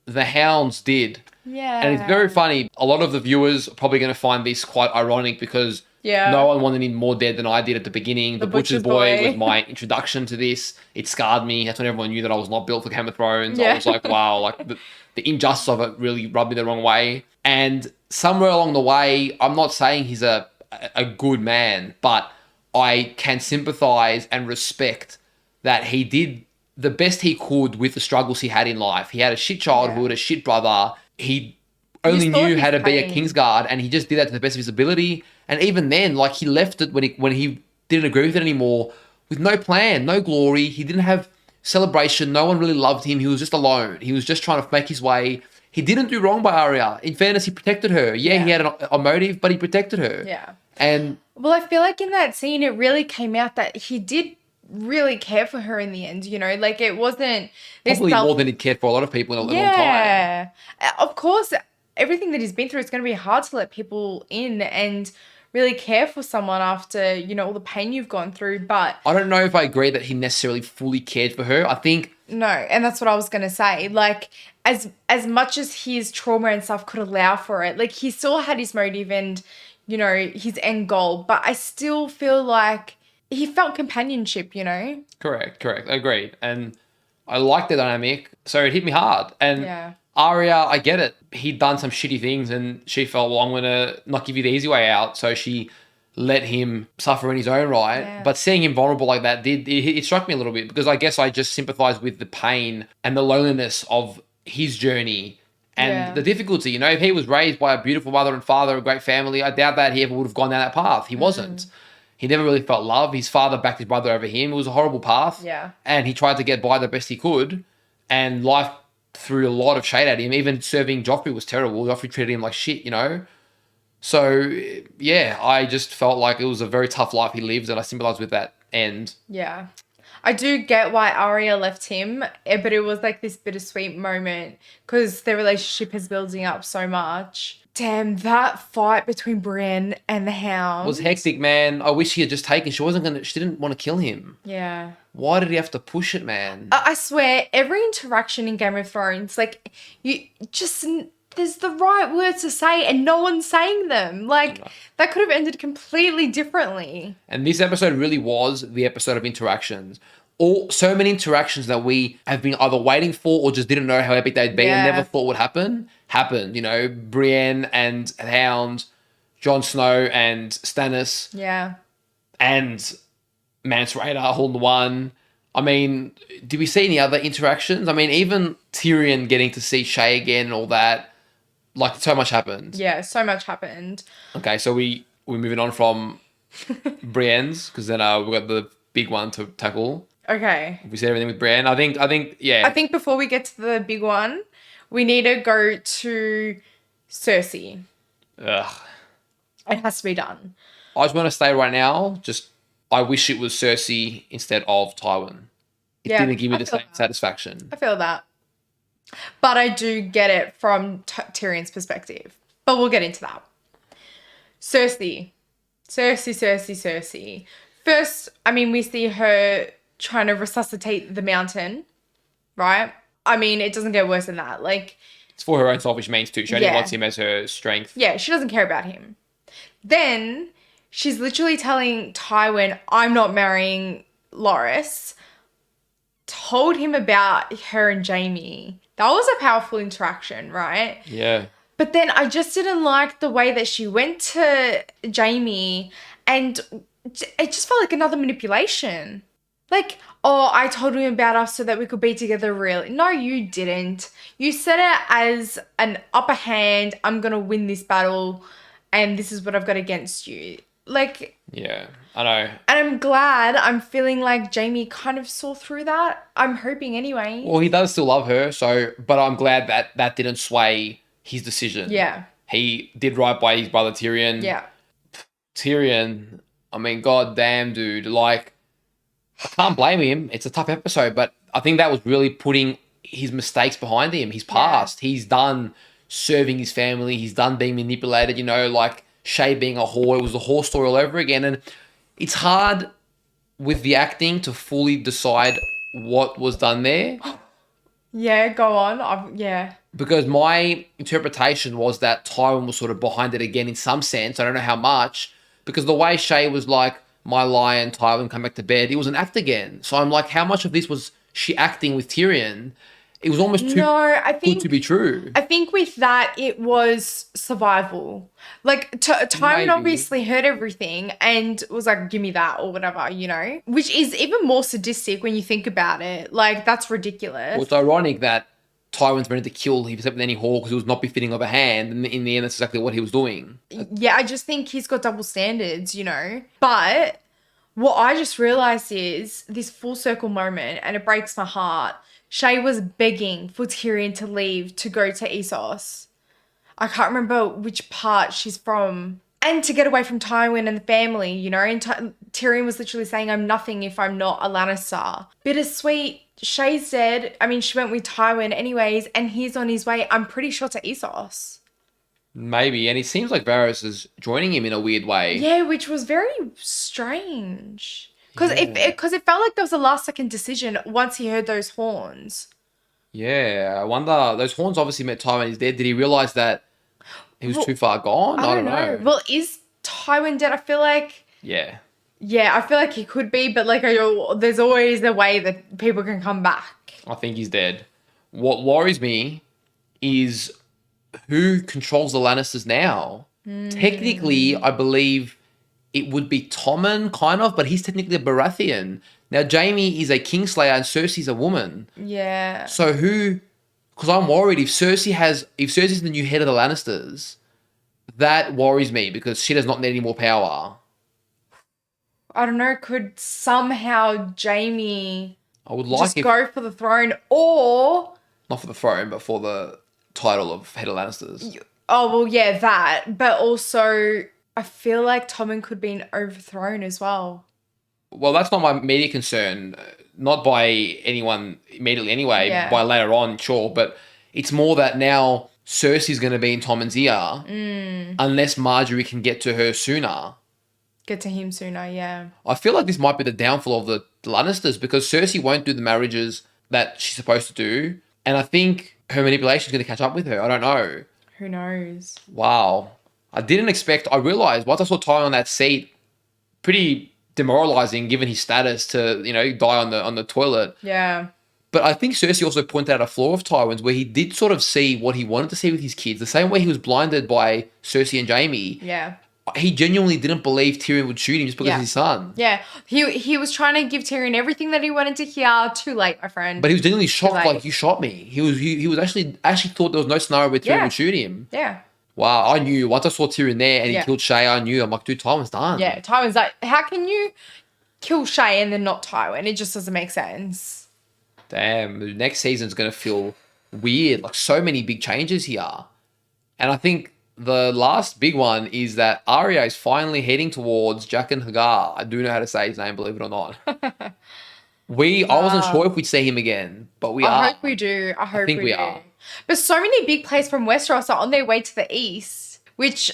the Hounds did. Yeah. And it's very funny. A lot of the viewers are probably going to find this quite ironic because Yeah. no one wanted him more dead than I did at the beginning. The Butcher's Boy was my introduction to this. It scarred me. That's when everyone knew that I was not built for Game of Thrones. Yeah. I was like, wow, like the injustice of it really rubbed me the wrong way. And somewhere along the way, I'm not saying he's a good man, but I can sympathize and respect that he did the best he could with the struggles he had in life. He had a shit childhood, a shit brother. He only knew how to be a Kingsguard, and he just did that to the best of his ability. And even then, like, he left it when he didn't agree with it anymore, with no plan, no glory. He didn't have celebration. No one really loved him. He was just alone. He was just trying to make his way. He didn't do wrong by Arya. In fairness, he protected her. Yeah, he had a motive, but he protected her. Yeah. And Well, I feel like in that scene, it really came out that he did really care for her in the end, you know? Like, it wasn't this probably more than he'd cared for a lot of people in a long time. Yeah. Of course, everything that he's been through, it's going to be hard to let people in and really care for someone after, you know, all the pain you've gone through. But I don't know if I agree that he necessarily fully cared for her. I think no, and that's what I was going to say. Like, as much as his trauma and stuff could allow for it, like, he still had his motive and, you know, his end goal. But I still feel like he felt companionship, you know? Correct. Agreed. And I liked the dynamic, so it hit me hard. And Yeah. Arya, I get it. He'd done some shitty things and she felt, well, I'm going to not give you the easy way out. So she let him suffer in his own right. Yeah. But seeing him vulnerable like that it struck me a little bit, because I guess I just sympathized with the pain and the loneliness of his journey and the difficulty. You know, if he was raised by a beautiful mother and father, a great family, I doubt that he ever would have gone down that path. He wasn't. He never really felt love. His father backed his brother over him. It was a horrible path. Yeah. And he tried to get by the best he could. And life threw a lot of shade at him. Even serving Joffrey was terrible. Joffrey treated him like shit, you know? So, yeah, I just felt like it was a very tough life he lived, and I sympathized with that end. Yeah. I do get why Arya left him, but it was like this bittersweet moment because their relationship is building up so much. Damn, that fight between Brienne and the Hound. It was hectic, man. I wish he had just taken. She didn't want to kill him. Yeah. Why did he have to push it, man? I swear, every interaction in Game of Thrones, like, you just, there's the right words to say and no one's saying them. Like, that could have ended completely differently. And this episode really was the episode of interactions. So many interactions that we have been either waiting for or just didn't know how epic they'd be and never thought would happen, happened. You know, Brienne and Hound, Jon Snow and Stannis. Yeah. And Mance Rayder all in one. I mean, did we see any other interactions? I mean, even Tyrion getting to see Shay again and all that. Like, so much happened. Yeah, so much happened. Okay, so we're moving on from Brienne's, because then we've got the big one to tackle. Okay. We said everything with Brienne. I think, yeah. I think before we get to the big one, we need to go to Cersei. Ugh. It has to be done. I just want to say right now, I wish it was Cersei instead of Tywin. It didn't give me the same satisfaction. I feel that. But I do get it from Tyrion's perspective. But we'll get into that. Cersei. First, I mean, we see her trying to resuscitate the mountain, right? I mean, it doesn't get worse than that. Like, it's for her own selfish means too. She only wants him as her strength. Yeah, she doesn't care about him. Then she's literally telling Tywin, I'm not marrying Loras. Told him about her and Jaime. That was a powerful interaction, right? Yeah. But then I just didn't like the way that she went to Jaime, and it just felt like another manipulation. Like, oh, I told him about us so that we could be together, really. No, you didn't. You said it as an upper hand, I'm going to win this battle, and this is what I've got against you. Like... Yeah. I know. And I'm glad. I'm feeling like Jamie kind of saw through that. I'm hoping anyway. Well, he does still love her, but I'm glad that that didn't sway his decision. Yeah. He did right by his brother Tyrion. Yeah. Tyrion, I mean, god damn, dude. Like, I can't blame him. It's a tough episode, but I think that was really putting his mistakes behind him, his past. Yeah. He's done serving his family. He's done being manipulated, like Shay being a whore. It was the whore story all over again. And it's hard with the acting to fully decide what was done there. Yeah, go on. Yeah. Because my interpretation was that Tywin was sort of behind it again in some sense. I don't know how much. Because the way Shay was like, my lion, Tywin, come back to bed, it was an act again. So I'm like, how much of this was she acting with Tyrion? It was almost too good to be true. I think with that, it was survival. Like, Tywin obviously heard everything and was like, give me that or whatever, Which is even more sadistic when you think about it. Like, that's ridiculous. Well, it's ironic that Tywin's ready to kill himself with any whore because it was not befitting of a hand. And in the end, that's exactly what he was doing. Yeah, I just think he's got double standards, But what I just realised is this full circle moment, and it breaks my heart. Shay was begging for Tyrion to leave to go to Essos. I can't remember which part she's from. And to get away from Tywin and the family, And Tyrion was literally saying, I'm nothing if I'm not a Lannister. Bittersweet. Shay said, she went with Tywin anyways, and he's on his way, I'm pretty sure, to Essos. Maybe. And it seems like Varys is joining him in a weird way. Yeah, which was very strange. Because it felt like there was a last-second decision once he heard those horns. Yeah, I wonder, those horns obviously meant Tywin is dead. Did he realise that he was too far gone? I don't know. Well, is Tywin dead? I feel like... Yeah. Yeah, I feel like he could be, but there's always a way that people can come back. I think he's dead. What worries me is who controls the Lannisters now. Technically, I believe it would be Tommen, kind of, but he's technically a Baratheon. Now, Jaime is a Kingslayer and Cersei's a woman. Yeah. So who... Because I'm worried if Cersei's the new head of the Lannisters, that worries me because she does not need any more power. I don't know, could somehow Jaime just go for the throne, or... Not for the throne, but for the title of head of Lannisters. Oh, well, yeah, that. But also... I feel like Tommen could be overthrown as well. Well, that's not my immediate concern. Not by anyone immediately anyway. Yeah. By later on, sure. But it's more that now Cersei's going to be in Tommen's ear unless Marjorie can get to her sooner. Get to him sooner, yeah. I feel like this might be the downfall of the Lannisters because Cersei won't do the marriages that she's supposed to do. And I think her manipulation is going to catch up with her. I don't know. Who knows? Wow. I realized once I saw Ty on that seat, pretty demoralizing given his status to, die on the toilet. Yeah. But I think Cersei also pointed out a flaw of Tywin's where he did sort of see what he wanted to see with his kids. The same way he was blinded by Cersei and Jaime. Yeah. He genuinely didn't believe Tyrion would shoot him just because of his son. Yeah. He was trying to give Tyrion everything that he wanted to hear. Too late, my friend. But he was genuinely shocked, like, you shot me. He was actually thought there was no scenario where Tyrion would shoot him. Yeah. Wow, I knew. Once I saw Tyrion there and he killed Shay, I knew. I'm like, dude, Tywin's done. Yeah, Tywin's like, how can you kill Shay and then not Tywin? It just doesn't make sense. Damn, the next season's going to feel weird. Like, so many big changes here. And I think the last big one is that Arya is finally heading towards Jaqen H'ghar. I do know how to say his name, believe it or not. I wasn't sure if we'd see him again, but we are. I hope we do. I think we are. But so many big players from Westeros are on their way to the east, which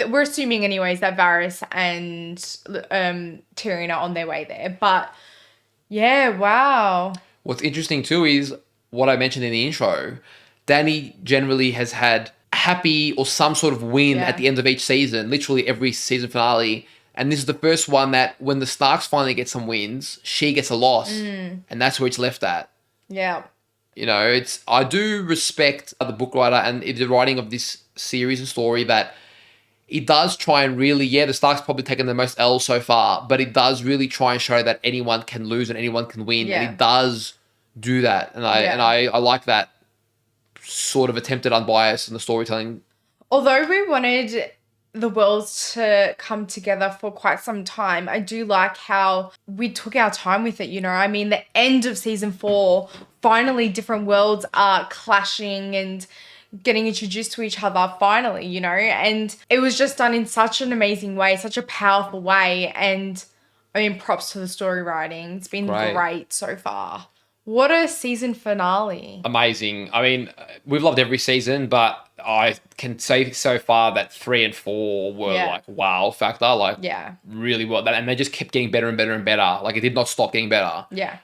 we're assuming anyways that Varys and Tyrion are on their way there. But yeah, wow. What's interesting too is what I mentioned in the intro. Dany generally has had happy or some sort of win at the end of each season, literally every season finale. And this is the first one that when the Starks finally get some wins, she gets a loss. And that's where it's left at. Yeah. I do respect the book writer and the writing of this series and story that it does try and really, the Stark's probably taken the most L's so far, but it does really try and show that anyone can lose and anyone can win. Yeah. And it does do that. And I like that sort of attempted unbiased in the storytelling. Although we wanted the worlds to come together for quite some time. I do like how we took our time with it, you know. I mean, the end of season 4, finally different worlds are clashing and getting introduced to each other finally, you know. And it was just done in such an amazing way, such a powerful way. And I mean, props to the story writing. It's been great so far. What a season finale. Amazing. I mean, we've loved every season, but I can say so far that 3 and 4 were like wow factor, like really well. And they just kept getting better and better and better. Like it did not stop getting better. Yeah.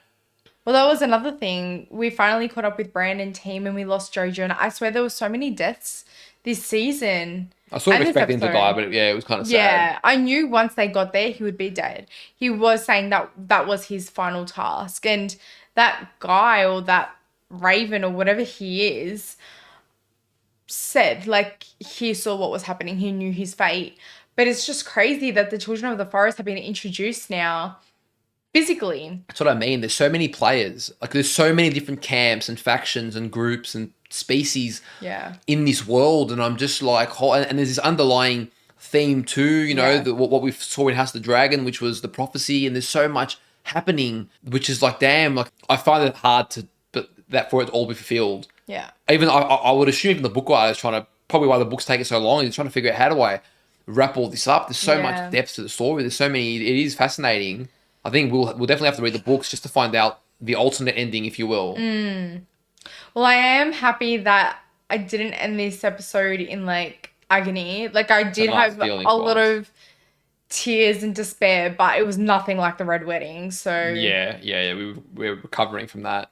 Well, that was another thing. We finally caught up with Brandon's team and we lost Jojo. And I swear there were so many deaths this season. I sort of expected him to die, but yeah, it was kind of sad. Yeah, I knew once they got there, he would be dead. He was saying that that was his final task. And that guy or that Raven or whatever he is said, like, he saw what was happening. He knew his fate. But it's just crazy that the Children of the Forest have been introduced now physically. That's what I mean. There's so many players. Like, there's so many different camps and factions and groups and species in this world. And I'm just like, and there's this underlying theme too, you know, what we saw in House of the Dragon, which was the prophecy. And there's so much happening, which is like, damn, like I find it hard that for it to all be fulfilled. Yeah. Even I would assume even the book writer is trying to, probably why the book's taking so long, is trying to figure out how do I wrap all this up. There's so much depth to the story. There's so many, it is fascinating. I think we'll definitely have to read the books just to find out the alternate ending, if you will. Well, I am happy that I didn't end this episode in like agony. Like I did have a lot of tears and despair, but it was nothing like the Red Wedding. So yeah, we're recovering from that.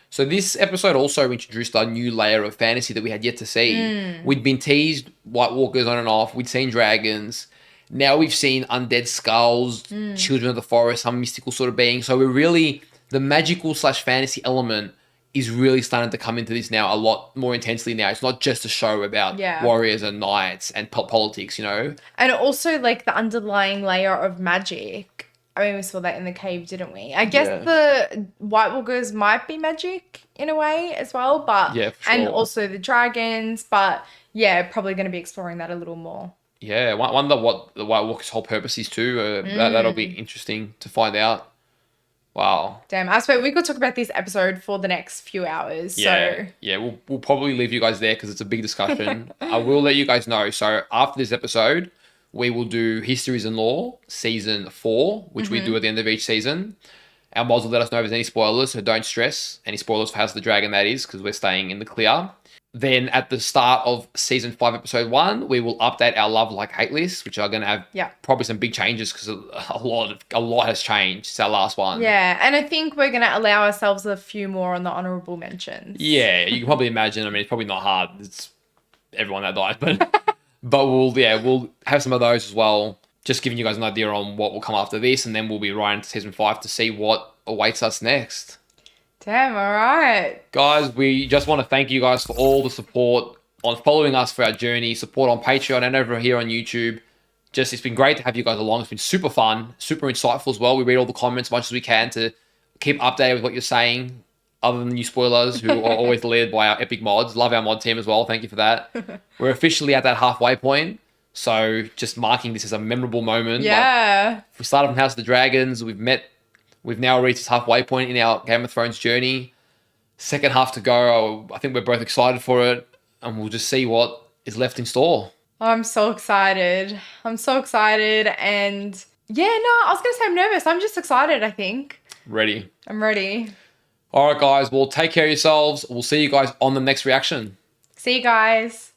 So this episode also introduced a new layer of fantasy that we had yet to see. We'd been teased White Walkers on and off. We'd seen dragons. Now we've seen undead skulls, children of the forest, some mystical sort of being. So we're really, the magical / fantasy element is really starting to come into this now a lot more intensely now. It's not just a show about warriors and knights and politics, you know? And also like the underlying layer of magic. I mean, we saw that in the cave, didn't we? I guess the White Walkers might be magic in a way as well, but for sure. And also the dragons, but yeah, probably going to be exploring that a little more. Yeah, I wonder what the White Walker's whole purpose is too. That'll be interesting to find out. Wow. Damn, I swear we could talk about this episode for the next few hours. Yeah, we'll probably leave you guys there because it's a big discussion. I will let you guys know. So after this episode, we will do Histories and Lore season 4, which we do at the end of each season. Our mods will let us know if there's any spoilers, so don't stress. Any spoilers for House of the Dragon, that is, because we're staying in the clear. Then at the start of season 5, episode 1, we will update our love, like, hate list, which are going to have probably some big changes because a lot has changed since our last one. Yeah, and I think we're going to allow ourselves a few more on the honourable mentions. Yeah, you can probably imagine. I mean, it's probably not hard. It's everyone that died, but we'll have some of those as well. Just giving you guys an idea on what will come after this, and then we'll be right into season 5 to see what awaits us next. Damn, all right. Guys, we just want to thank you guys for all the support on following us for our journey, support on Patreon and over here on YouTube. Just, it's been great to have you guys along. It's been super fun, super insightful as well. We read all the comments as much as we can to keep updated with what you're saying, other than you spoilers, who are always led by our epic mods. Love our mod team as well. Thank you for that. We're officially at that halfway point. So just marking this as a memorable moment. Yeah. Like, we started from House of the Dragons. We've now reached this halfway point in our Game of Thrones journey. Second half to go. I think we're both excited for it. And we'll just see what is left in store. I'm so excited. And yeah, no, I was going to say I'm nervous. I'm just excited, I think. Ready. I'm ready. All right, guys. Well, take care of yourselves. We'll see you guys on the next reaction. See you guys.